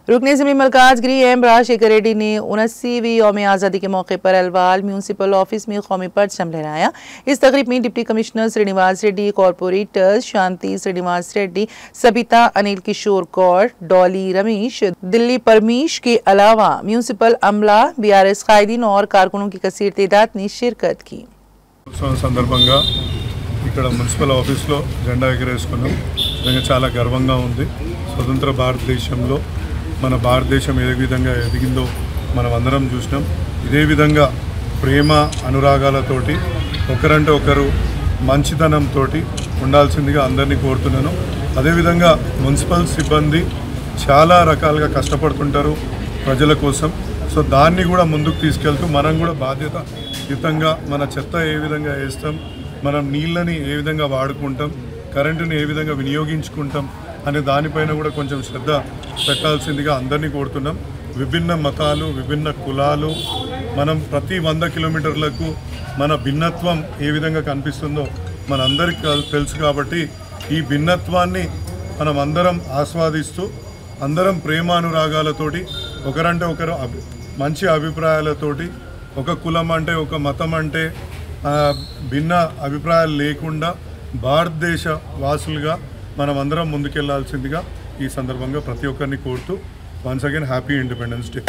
रुकने ज़मीन मलकाज़गिरी एम राजशेखर रेड्डी ने 79वीं यौम आज़ादी के मौके पर अलवाल म्यूनसिपल ऑफिस में कौमी परचम लहराया। इस तकरीब में deputy commissioner Srinivas Reddy, corporators Shanti Srinivas Reddy, Sabita Anil Kishore Kaur, Dolly Ramesh, Delhi Parmeesh के अलावा म्यूनसिपल अमला, BRS कायदीन और कारकुनों की कसीर तादाद ने शिरकत की। సందర్భంగా ఇక్కడ మున్సిపల్ ఆఫీస్లో జెండా ఎగరేసుకున్నాం. నిజంగా చాలా గర్వంగా ఉంది. స్వతంత్ర భారతదేశంలో మన భారతదేశం ఏ విధంగా ఎదిగిందో మనం అందరం చూసినాం. ఇదే విధంగా ప్రేమ అనురాగాలతోటి ఒకరంటే ఒకరు మంచితనంతో ఉండాల్సిందిగా అందరినీ కోరుతున్నాను. అదేవిధంగా మున్సిపల్ సిబ్బంది చాలా రకాలుగా కష్టపడుతుంటారు ప్రజల కోసం. సో దాన్ని కూడా ముందుకు తీసుకెళ్తూ మనం కూడా బాధ్యతాయుతంగా మన చెత్త ఏ విధంగా వేస్తాం, మనం నీళ్ళని ఏ విధంగా వాడుకుంటాం, కరెంటుని ఏ విధంగా వినియోగించుకుంటాం అనే దానిపైన కూడా కొంచెం శ్రద్ధ పెట్టాల్సిందిగా అందరినీ కోరుతున్నాం. విభిన్న మతాలు, విభిన్న కులాలు, మనం ప్రతి 100 కిలోమీటర్లకు మన భిన్నత్వం ఏ విధంగా కనిపిస్తుందో మనందరికీ తెలుసు. కాబట్టి ఈ భిన్నత్వాన్ని మనం అందరం ఆస్వాదిస్తూ అందరం ప్రేమానురాగాలతోటి ఒకరంటే ఒకరు మంచి అభిప్రాయాలతోటి ఒక కులం అంటే ఒక మతం అంటే భిన్న అభిప్రాయాలు లేకుండా భారతదేశ వాసులుగా మనం అందరం ముందుకెళ్లాల్సిందిగా ఈ సందర్భంగా ప్రతి ఒక్కరిని కోరుతూ once again happy independence day.